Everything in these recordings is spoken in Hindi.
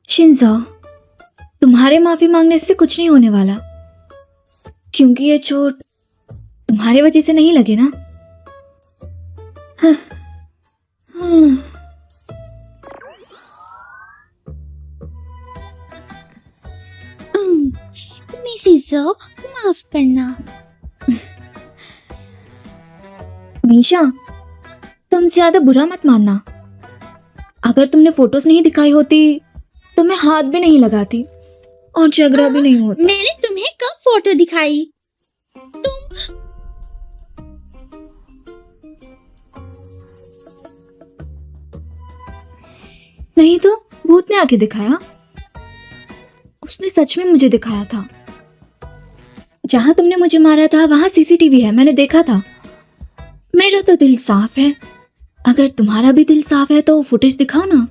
शिंजो, तुम्हारे माफी मांगने से कुछ नहीं होने वाला, क्योंकि ये चोट तुम्हारी वजह से नहीं लगे ना। मिसेस ज़ो, माफ करना। मीशा, तुम ज्यादा बुरा मत मानना। अगर तुमने फोटोज नहीं दिखाई होती तो मैं हाथ भी नहीं लगाती और झगड़ा भी नहीं होता। मैंने तुम्हें कब फोटो दिखाई? तुम नहीं तो भूत ने आके दिखाया। उसने सच में मुझे दिखाया था। जहां तुमने मुझे मारा था वहां सीसीटीवी है, मैंने देखा था। मेरा तो दिल साफ है। अगर तुम्हारा भी दिल साफ है तो फुटेज दिखाओ ना।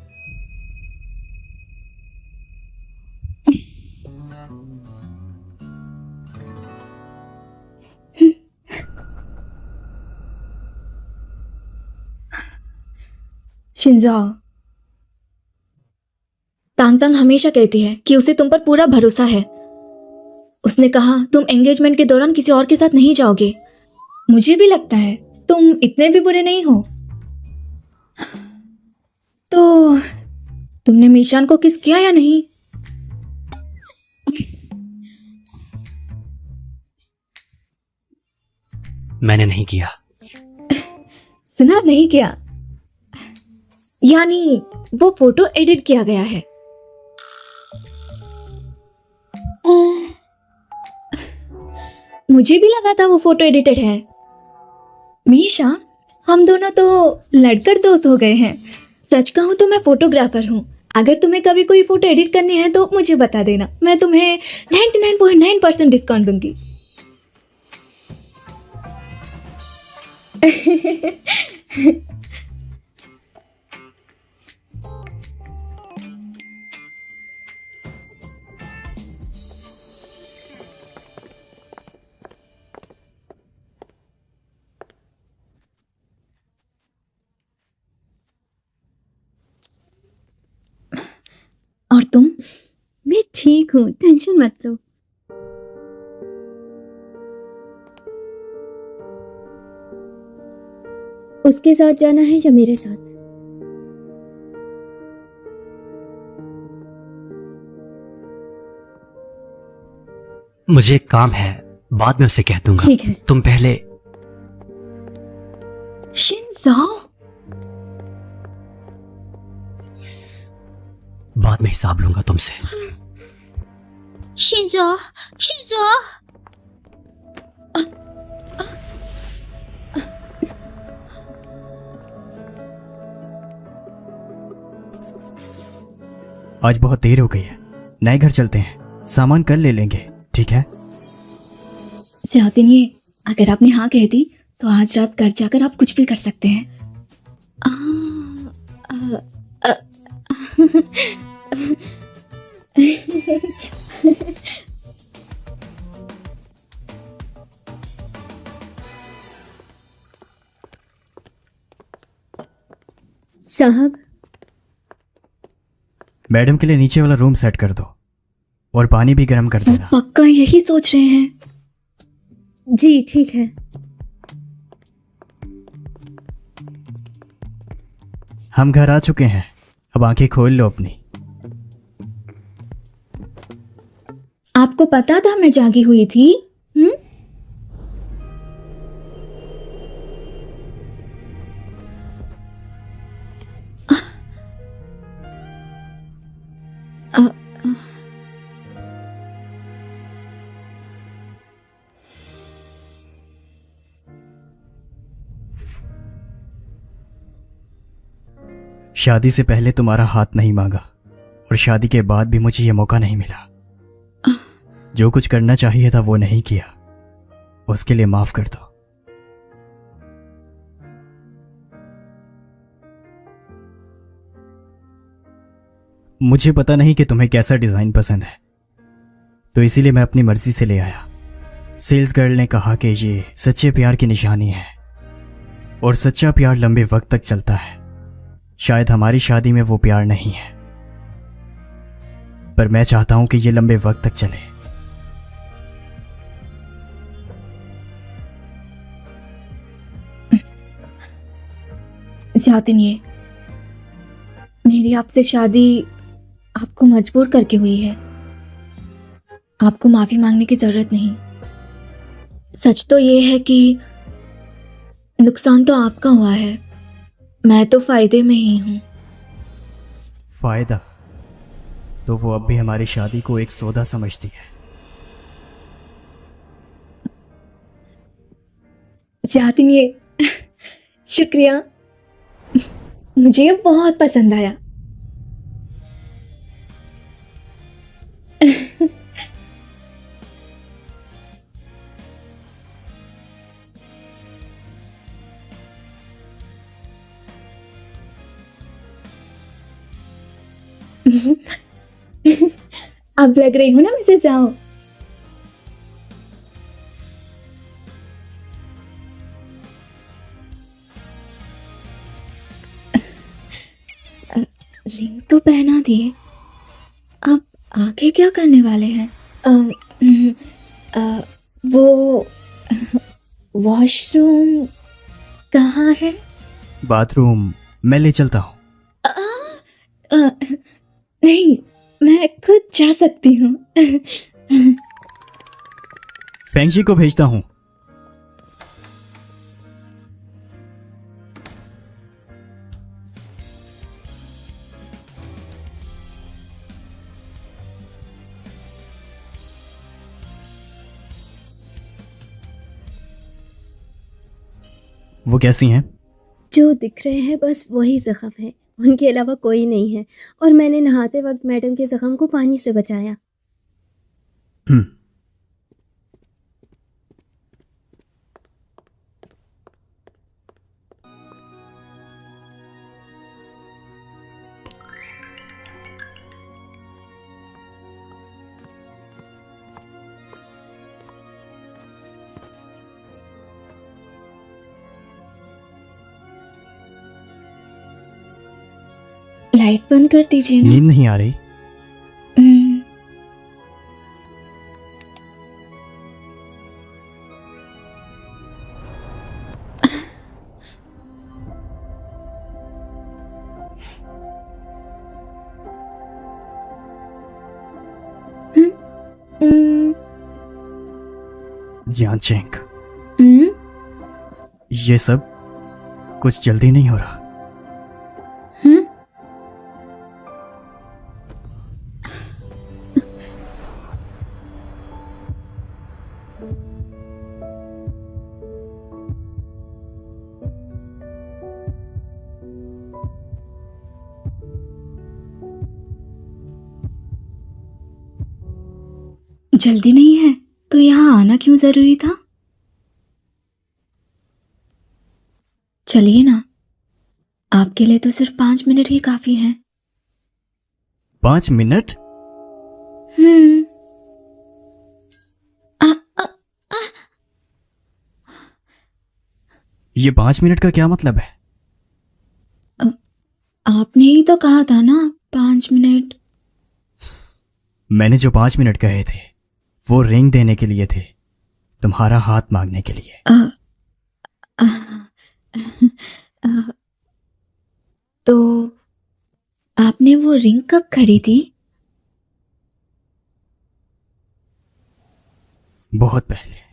शिंजो, तांग तांग हमेशा कहती है कि उसे तुम पर पूरा भरोसा है। उसने कहा तुम एंगेजमेंट के दौरान किसी और के साथ नहीं जाओगे। मुझे भी लगता है तुम इतने भी बुरे नहीं हो। तो तुमने मीशान को किस किया या नहीं? मैंने नहीं किया। सुना, नहीं किया? यानी वो फोटो एडिट किया गया है। मुझे भी लगा था वो फोटो एडिटेड है। मीशा, हम दोनों तो लड़कर दोस्त हो गए हैं। सच कहूं तो मैं फोटोग्राफर हूं। अगर तुम्हें कभी कोई फोटो एडिट करनी है तो मुझे बता देना, मैं तुम्हें 99.9% डिस्काउंट दूंगी। और तुम? मैं ठीक हूँ, टेंशन मत लो। उसके साथ जाना है या मेरे साथ? मुझे एक काम है, बाद में उसे कह दूंगा। ठीक है। तुम पहले। शिंजो, बाद में हिसाब लूंगा तुमसे। Shinzo, Shinzo. आज बहुत देर हो गई है, नए घर चलते हैं, सामान कल ले लेंगे, ठीक है? नहीं, अगर आपने हाँ कह दी तो आज रात घर जाकर आप कुछ भी कर सकते हैं। साहब, मैडम के लिए नीचे वाला रूम सेट कर दो और पानी भी गर्म कर देना। पक्का यही सोच रहे हैं? जी ठीक है। हम घर आ चुके हैं, अब आंखें खोल लो अपनी। आपको पता था मैं जागी हुई थी? शादी से पहले तुम्हारा हाथ नहीं मांगा और शादी के बाद भी मुझे यह मौका नहीं मिला। जो कुछ करना चाहिए था वो नहीं किया, उसके लिए माफ कर दो। मुझे पता नहीं कि तुम्हें कैसा डिजाइन पसंद है, तो इसीलिए मैं अपनी मर्जी से ले आया। सेल्स गर्ल ने कहा कि ये सच्चे प्यार की निशानी है और सच्चा प्यार लंबे वक्त तक चलता है। शायद हमारी शादी में वो प्यार नहीं है, पर मैं चाहता हूं कि ये लंबे वक्त तक चले। ज्यादिन, ये मेरी आपसे शादी आपको मजबूर करके हुई है। आपको माफी मांगने की जरूरत नहीं। सच तो ये है कि नुकसान तो आपका हुआ है, मैं तो फायदे में ही हूं। फायदा? तो वो अब भी हमारी शादी को एक सौदा समझती है। ज्यादिन, ये शुक्रिया, मुझे ये बहुत पसंद आया। अब लग रही हूं ना मिसेस जाओ। रिंग तो पहना दिए, अब आगे क्या करने वाले हैं? वो वॉशरूम कहाँ है? बाथरूम मैं ले चलता हूं। नहीं, मैं खुद जा सकती हूँ। फेंगशी को भेजता हूं। वो कैसी हैं? जो दिख रहे हैं बस वही जख्म है, उनके अलावा कोई नहीं है। और मैंने नहाते वक्त मैडम के जख्म को पानी से बचाया। हम्म, लाइट बंद कर दीजिए ना। नींद नहीं आ रही? हम्म, हम्म, हम्म, जियान चेंग, हम्म, ये सब कुछ जल्दी नहीं हो रहा। हम्म। जल्दी नहीं है तो यहाँ आना क्यों जरूरी था? चलिए ना, आपके लिए तो सिर्फ 5 मिनट ही काफी हैं। 5 मिनट? हम्म। आ, आ, आ, ये 5 मिनट का क्या मतलब है? आपने ही तो कहा था ना 5 मिनट। मैंने जो 5 मिनट कहे थे वो रिंग देने के लिए थे, तुम्हारा हाथ मांगने के लिए। आ, आ, आ, तो आपने वो रिंग कब खरीदी? बहुत पहले।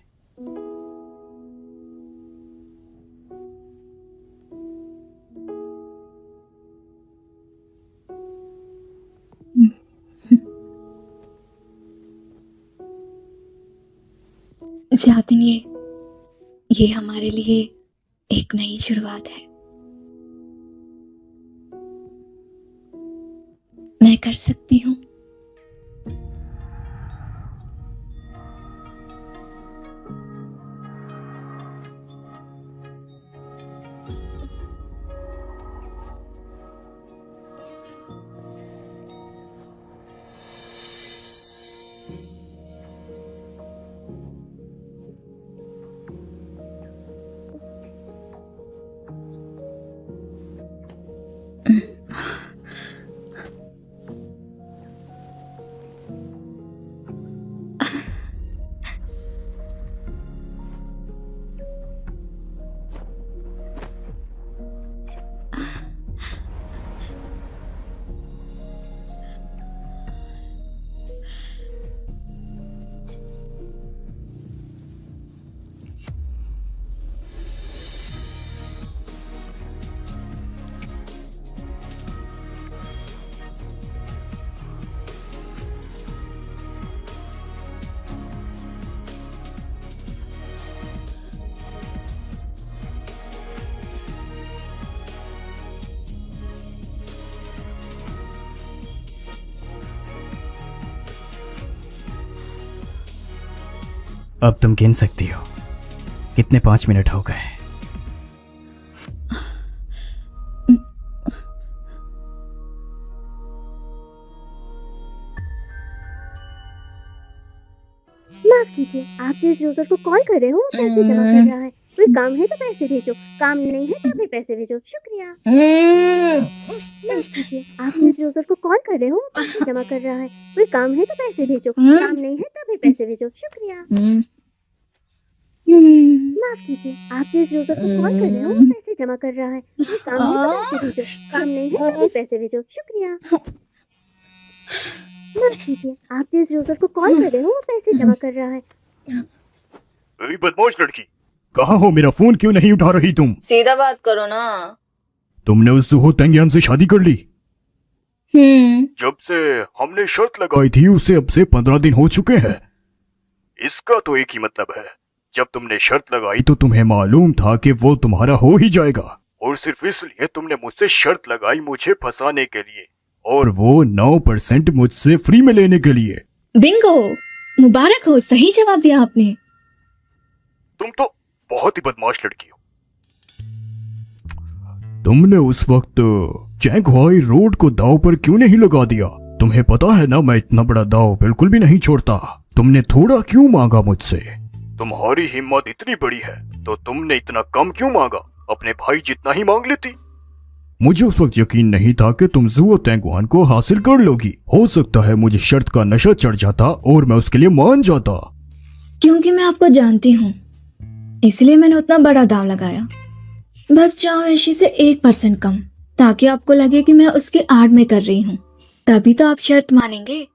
ज्यादिन, ये हमारे लिए एक नई शुरुआत है। मैं कर सकती हूँ। अब तुम गिन सकती हो कितने 5 मिनट हो गए। माफ कीजिए, आप जिस यूजर को कॉल कर रहे हो वो पैसे जमा कर रहा है। कोई काम है तो पैसे भेजो, काम नहीं है तो भी पैसे भेजो, शुक्रिया। माफ कीजिए, आप जिस यूजर को कॉल कर रहे हो वो पैसे जमा कर रहा है। कोई काम है तो पैसे भेजो, काम नहीं है तो भी पैसे भेजो, शुक्रिया। माफ कीजिए, आप जिस यूजर को कॉल कर रहे हो वो पैसे जमा कर रहा है। कोई काम है तो पैसे भेजो, काम नहीं है तो भी पैसे भेजो, शुक्रिया। माफ कीजिए, आप जिस यूजर को कॉल कर रहे हो वो पैसे जमा कर रहा है। ए बदमाश लड़की, कहाँ हो? मेरा फोन क्यों नहीं उठा रही तुम? सीधा बात करो ना। तुमने उस जुहो तेंगियान से शादी कर ली? जब से हमने शर्त लगाई थी उससे अब से 15 दिन हो चुके हैं। इसका तो एक ही मतलब है, जब तुमने शर्त लगाई तो तुम्हें मालूम था कि वो तुम्हारा हो ही जाएगा, और सिर्फ इसलिए तुमने मुझसे शर्त लगाई मुझे फंसाने के लिए, और वो 9% मुझसे फ्री में लेने के लिए। बिंगो, मुबारक हो, सही जवाब दिया आपने। तुम तो बहुत ही बदमाश लड़की हो। तुमने उस वक्त चैंगहुआई रोड को दाव पर क्यों नहीं लगा दिया? तुम्हें पता है ना मैं इतना बड़ा दाव बिल्कुल भी नहीं छोड़ता। तुमने थोड़ा क्यों मांगा मुझसे? तुम्हारी हिम्मत इतनी बड़ी है तो तुमने इतना कम क्यों मांगा? अपने भाई जितना ही मांग लेती। मुझे उस वक्त यकीन नहीं था कि तुम जुओ तेंगुआन को हासिल कर लोगी। हो सकता है मुझे शर्त का नशा चढ़ जाता और मैं उसके लिए मान जाता। क्योंकि मैं आपको जानती हूँ इसलिए मैंने उतना बड़ा दाव लगाया। बस 84 से 1% कम, ताकि आपको लगे कि मैं उसके आड़ में कर रही हूँ। तभी तो आप शर्त मानेंगे।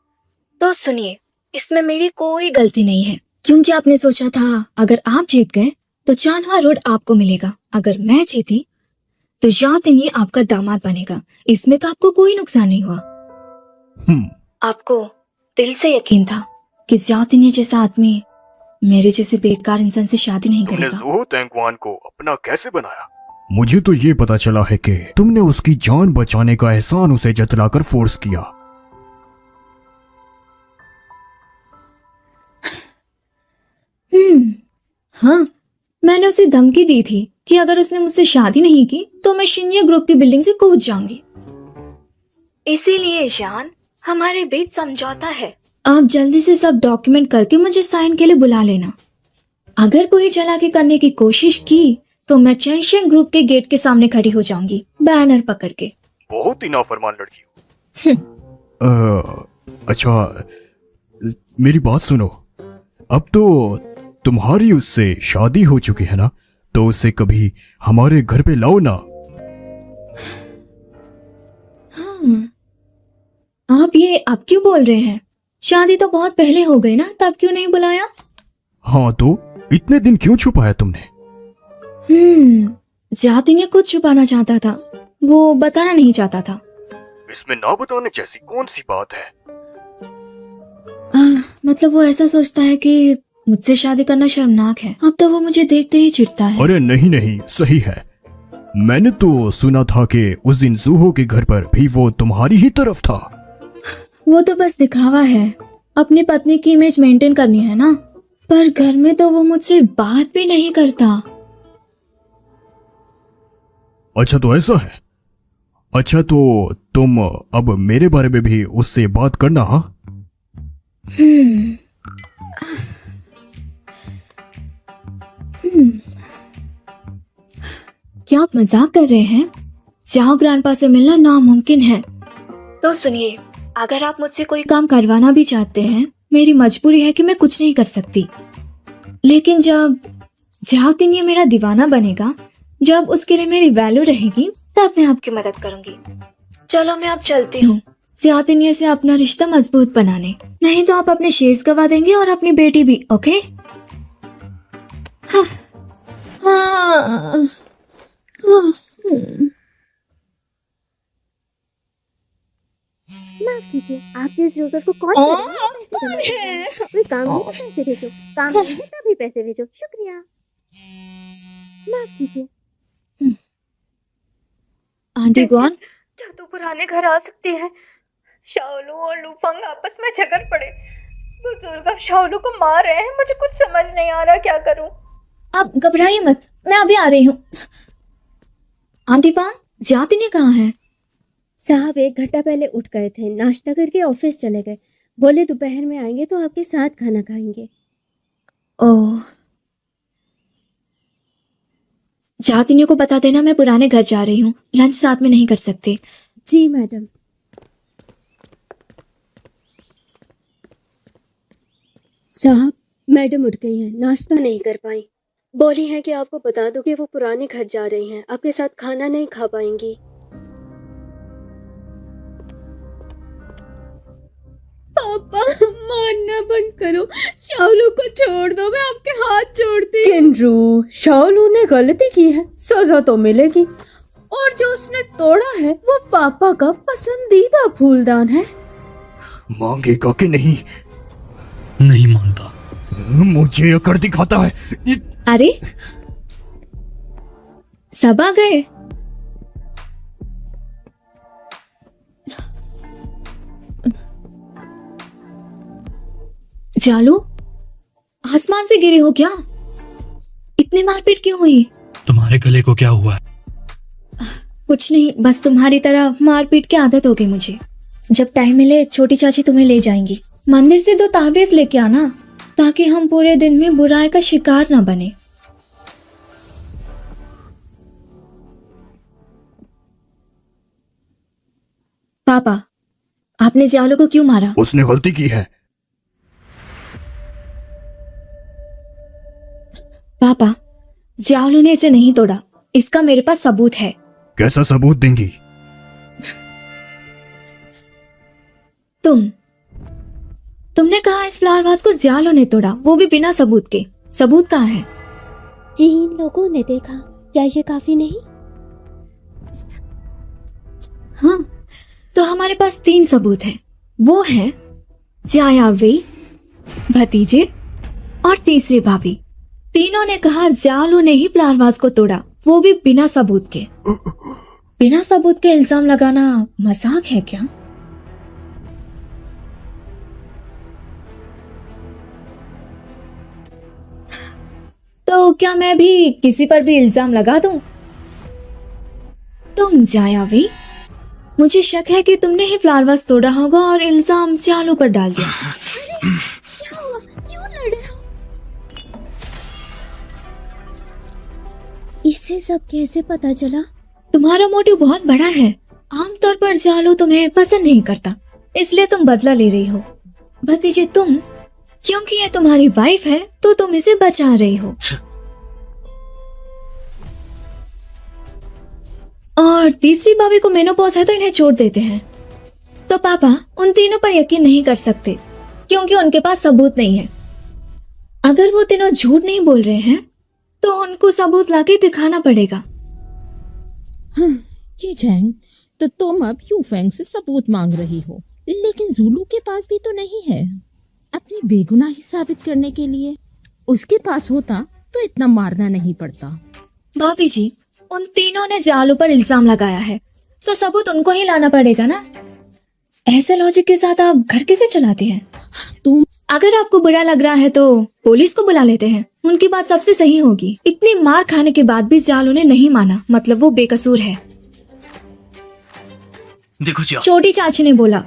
तो सुनिए, इसमें मेरी कोई गलती नहीं है, क्योंकि आपने सोचा था अगर आप जीत गए तो चांदवा रोड आपको मिलेगा, अगर मैं जीती तो यातिन ये आपका दामाद बनेगा। इसमें तो आपको कोई नुकसान नहीं हुआ। आपको दिल से यकीन था कि यातिन जैसा आदमी मेरे जैसे बेकार इंसान से शादी नहीं करेगा। तुमने जुहो तेंगुआन को अपना कैसे बनाया? मुझे तो ये पता चला है कि तुमने उसकी जान बचाने का एहसान उसे जतलाकर फोर्स किया। हाँ, मैंने उसे धमकी दी थी कि अगर उसने मुझसे शादी नहीं की तो मैं शिन्या ग्रुप की बिल्डिंग से कूद जाऊंगी। इसीलिए जान, हमारे बीच समझौता है। आप जल्दी से सब डॉक्यूमेंट करके मुझे साइन के लिए बुला लेना। अगर कोई चालाकी करने की कोशिश की तो मैं चैंशियन ग्रुप के गेट के सामने खड़ी हो जाऊंगी, बैनर पकड़ के। बहुत ही नाफरमान लड़की हो। अच्छा, मेरी बात सुनो। अब तो तुम्हारी उससे शादी हो चुकी है ना, तो उसे कभी हमारे घर पे लाओ ना। आप ये अब क्यों बोल रहे हैं? शादी तो बहुत पहले हो गई ना, तब क्यों नहीं बुलाया? हाँ, तो इतने दिन क्यों छुपाया तुमने? ज्यादा ने कुछ छुपाना चाहता था, वो बताना नहीं चाहता था। इसमें ना बताने जैसी कौन सी बात है? मतलब वो ऐसा सोचता है कि मुझसे शादी करना शर्मनाक है। अब तो वो मुझे देखते ही चिढ़ता है। अरे नहीं नहीं, सही है। मैंने तो सुना था कि उस दिन जूहो के घर पर भी वो तुम्हारी ही तरफ था। वो तो बस दिखावा है, अपनी पत्नी की इमेज मेंटेन करनी है ना। पर घर में तो वो मुझसे बात भी नहीं करता। अच्छा, तो ऐसा है। अच्छा, तो तुम अब मेरे बारे में भी उससे बात करना। हाँ, क्या आप मजाक कर रहे हैं? जियाओ ग्रैंडपा से मिलना नामुमकिन है। तो सुनिए, अगर आप मुझसे कोई काम करवाना भी चाहते हैं, मेरी मजबूरी है कि मैं कुछ नहीं कर सकती। लेकिन जब जियाओ तिनिया मेरा दीवाना बनेगा, जब उसके लिए मेरी वैल्यू रहेगी, तब मैं आपकी मदद करूंगी। चलो मैं अब चलती हूँ, जियाओ तिनिया से अपना रिश्ता मजबूत बनाने, नहीं तो आप अपने शेयर्स गवा देंगे और अपनी बेटी भी। ओके? हाँ, हाँ, माफ कीजिए, आप जिस यूजर को कॉल कर रहे हैं कोई काम है तो पैसे भेजो, काम नहीं है तभी पैसे भेजो, शुक्रिया। माफ कीजिए। Aunty gone. क्या तू पुराने घर आ सकती है? शाओलू और लूफंग आपस में झगड़ पड़े। बुजुर्ग अब शाओलू को मार रहे हैं। मुझे कुछ समझ नहीं आ रहा, क्या करूं? आप घबराइए मत, मैं अभी आ रही हूँ। आंटी वांग, जियाओ तिनिया कहाँ है? साहब 1 घंटा पहले उठ गए थे, नाश्ता करके ऑफिस चले गए। बोले दोपहर में आएंगे तो आपके साथ खाना खाएंगे। ओह, जियाओ तिनिया को बता देना मैं पुराने घर जा रही हूँ, लंच साथ में नहीं कर सकते। जी मैडम। साहब मैडम उठ गई हैं, नाश्ता नहीं कर पाई। बोली हैं कि आपको बता दो कि वो पुराने घर जा रही हैं, आपके साथ खाना नहीं खा पाएंगी। पापा मारना बंद करो, शाओलू को छोड़ दो, मैं आपके हाथ जोड़ती हूँ। किंड्रू, शाओलू ने गलती की है, सजा तो मिलेगी। और जो उसने तोड़ा है वो पापा का पसंदीदा फूलदान है। मांगेगा कि नहीं? नहीं मानता। मुझे अकड़ दिखाता है। अरे सब आ गए। जियालू, आसमान से गिरे हो क्या? इतनी मारपीट क्यों हुई? तुम्हारे गले को क्या हुआ है? कुछ नहीं, बस तुम्हारी तरह मारपीट की आदत हो गई मुझे। जब टाइम मिले छोटी चाची तुम्हें ले जाएंगी। मंदिर से 2 ताबीज लेके आना, ताकि हम पूरे दिन में बुराई का शिकार ना बने। पापा, आपने जियालू को क्यों मारा? उसने गलती की है। पापा, जियालू ने इसे नहीं तोड़ा, इसका मेरे पास सबूत है। कैसा सबूत देंगी? तुमने कहा इस फ्लावर वाज को जियालू ने तोड़ा, वो भी बिना सबूत के। सबूत कहाँ है? 3 लोगों ने देखा, क्या ये काफी नहीं? हाँ, तो हमारे पास 3 सबूत हैं। वो है जियायावी, भतीजे और तीसरी भाभी। तीनों ने कहा जियालू ने ही फ्लावर वाज को तोड़ा, वो भी बिना सबूत के। बिना सबूत के इल्जाम लगाना मजाक है क्या? तो क्या मैं भी किसी पर भी इल्जाम लगा दूं? तुम जियायावी, मुझे शक है कि तुमने ही फ्लावर वाज तोड़ा होगा और इल्जाम जियालू पर डाल दिया। क्या हुआ? क्यों लड़ रहे हो? इससे सब कैसे पता चला? तुम्हारा मोटिव बहुत बड़ा है। आमतौर पर जियालू तुम्हें पसंद नहीं करता, इसलिए तुम बदला ले रही हो। भतीजे तुम, क्योंकि ये तुम्हारी वाइफ है तो तुम इसे बचा रही हो। और तीसरी भाभी को मेनोपॉज है तो इन्हें छोड़ देते हैं। तो पापा उन तीनों पर यकीन नहीं कर सकते, क्योंकि उनके पास सबूत नहीं है। अगर वो तीनों झूठ नहीं बोल रहे हैं तो उनको सबूत लाके दिखाना पड़ेगा। हाँ, जी चैंग, तो तुम अब यूफेंग से सबूत मांग रही हो, लेकिन जुलू के पास भी तो नहीं है अपनी बेगुनाही साबित करने के लिए। उसके पास होता तो इतना मारना नहीं पड़ता। भाभी जी, उन तीनों ने जियालू पर इल्जाम लगाया है, तो सबूत उनको ही लाना पड़ेगा ना। ऐसे लॉजिक के साथ आप घर कैसे चलाते हैं? तुम अगर आपको बुरा लग रहा है तो पुलिस को बुला लेते हैं, उनकी बात सबसे सही होगी। इतनी मार खाने के बाद भी जियालू ने नहीं माना, मतलब वो बेकसूर है। देखो जिया, छोटी चाची ने बोला।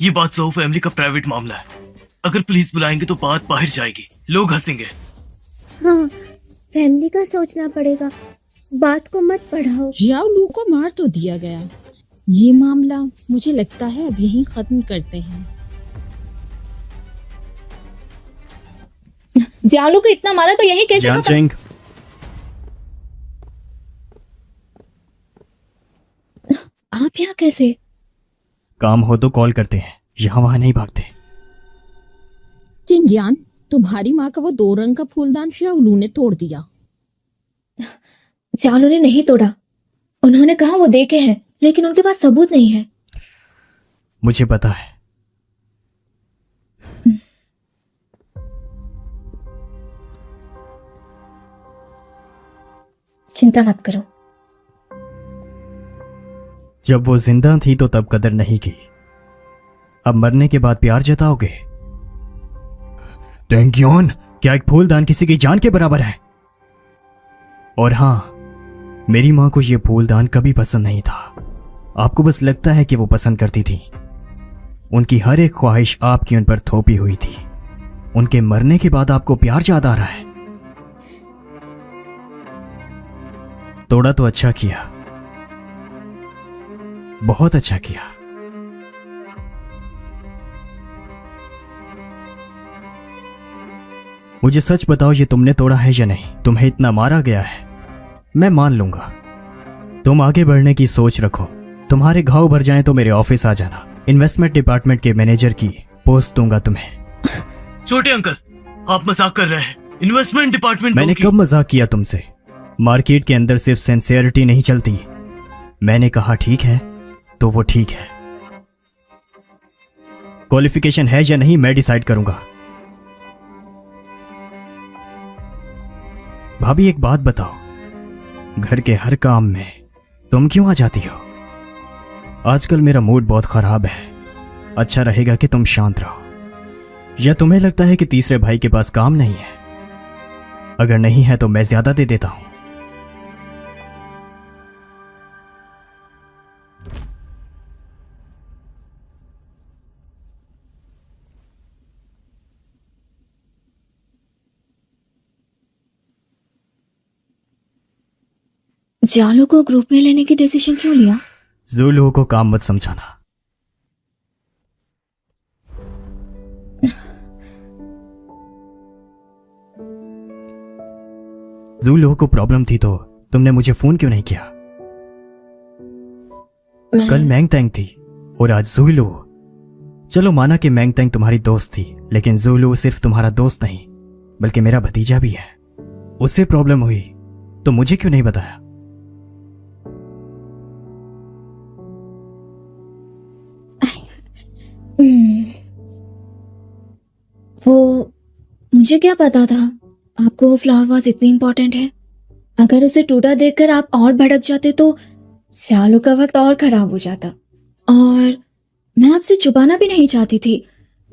ये बात ज़ोउ फैमिली का प्राइवेट मामला है। अगर पुलिस बुलाएंगे तो बात बाहर जाएगी, लोग हंसेंगे। हाँ, फैमिली का सोचना पड़ेगा। बात को मत बढ़ाओ। जियाओ लू को मार तो दिया गया, ये मामला मुझे लगता है अब यहीं खत्म करते हैं। जियालू को इतना मारा तो यही कैसे जियान खत्म? चेंग, आप यहाँ कैसे? काम हो तो कॉल करते हैं, यहाँ वहां नहीं भागते। चिंग्यान, तुम्हारी माँ का वो 2 रंग का फूलदान जियाओ ने तोड़ दिया। जियालू ने नहीं तोड़ा, उन्होंने कहा वो देखे हैं, लेकिन उनके पास सबूत नहीं है। मुझे पता है। चिंता मत करो। जब वो जिंदा थी तो तब कदर नहीं की, अब मरने के बाद प्यार जताओगे? टेंग्योन, क्या एक फूलदान किसी की जान के बराबर है? और हां, मेरी मां को यह फूलदान कभी पसंद नहीं था। आपको बस लगता है कि वो पसंद करती थी। उनकी हर एक ख्वाहिश आपकी उन पर थोपी हुई थी। उनके मरने के बाद आपको प्यार याद आ रहा है। तोड़ा तो अच्छा किया, बहुत अच्छा किया। मुझे सच बताओ, ये तुमने तोड़ा है या नहीं? तुम्हें इतना मारा गया है, मैं मान लूंगा। तुम आगे बढ़ने की सोच रखो। तुम्हारे घाव भर जाएं तो मेरे ऑफिस आ जाना। इन्वेस्टमेंट डिपार्टमेंट के मैनेजर की पोस्ट दूंगा तुम्हें। छोटे अंकल, आप मजाक कर रहे हैं। इन्वेस्टमेंट डिपार्टमेंट मैंने कब मजाक किया तुमसे? मार्केट के अंदर सिर्फ सिंसियरिटी नहीं चलती। मैंने कहा ठीक है तो वो ठीक है। क्वालिफिकेशन है या नहीं मैं डिसाइड करूंगा। भाभी एक बात बताओ, घर के हर काम में तुम क्यों आ जाती हो? आजकल मेरा मूड बहुत खराब है। अच्छा रहेगा कि तुम शांत रहो। या तुम्हें लगता है कि तीसरे भाई के पास काम नहीं है? अगर नहीं है तो मैं ज्यादा दे देता हूं। जियालू को ग्रुप में लेने की डिसीजन क्यों लिया? ज़ुलू को काम मत समझाना। ज़ुलू को प्रॉब्लम थी तो तुमने मुझे फोन क्यों नहीं किया? कल मैंगतेंग थी और आज ज़ुलू। चलो माना कि मैंगतेंग तुम्हारी दोस्त थी, लेकिन ज़ुलू सिर्फ तुम्हारा दोस्त नहीं बल्कि मेरा भतीजा भी है। उससे प्रॉब्लम हुई तो मुझे क्यों नहीं बताया? वो मुझे क्या पता था आपको वो फ्लावर वाज इतनी इंपॉर्टेंट है। अगर उसे टूटा देखकर आप और भड़क जाते तो सियालों का वक्त और खराब हो जाता। और मैं आपसे छुपाना भी नहीं चाहती थी।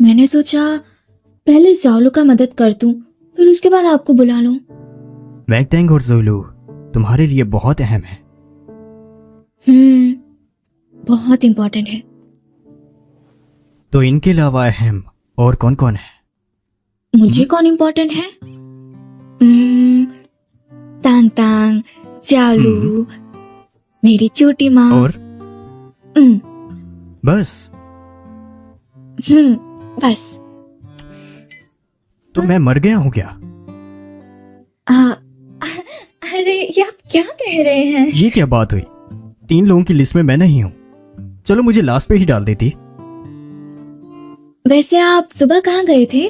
मैंने सोचा पहले सियालों का मदद कर दूं, फिर उसके बाद आपको बुला लूं। मैंगतेंग और ज़ुलू तुम्हारे लिए बहुत अहम है। बहुत इंपॉर्टेंट है। तो इनके अलावा अहम और कौन कौन है? मुझे कौन इंपॉर्टेंट है? तांग तांग, सियालू, मेरी छोटी माँ और बस? बस। तो मैं मर गया हूं क्या? अरे ये आप क्या कह रहे हैं? ये क्या बात हुई? 3 लोगों की लिस्ट में मैं नहीं हूं। चलो मुझे लास्ट पे ही डाल देती। वैसे आप सुबह कहाँ गए थे?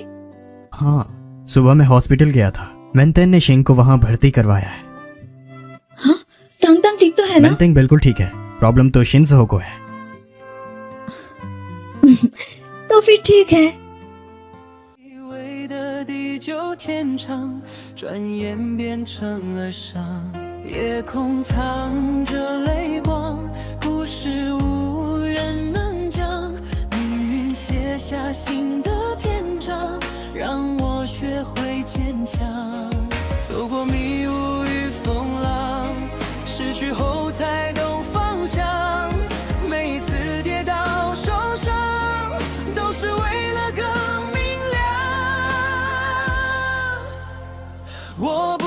हाँ, सुबह मैं हॉस्पिटल गया था। मैंतेन ने शिंग को वहां भर्ती करवाया है। हाँ, तांग तांग ठीक तो है ना? मैंतेन बिल्कुल ठीक है। प्रॉब्लम तो शिंजो को है। तो फिर ठीक है। 以为的地久天长，转眼变成了伤。夜空藏着泪光，故事无人能讲。命运写下新的篇章，让我学会坚强。走过迷雾与风浪，失去后才懂方向。每一次跌倒受伤，都是为了更明亮。我。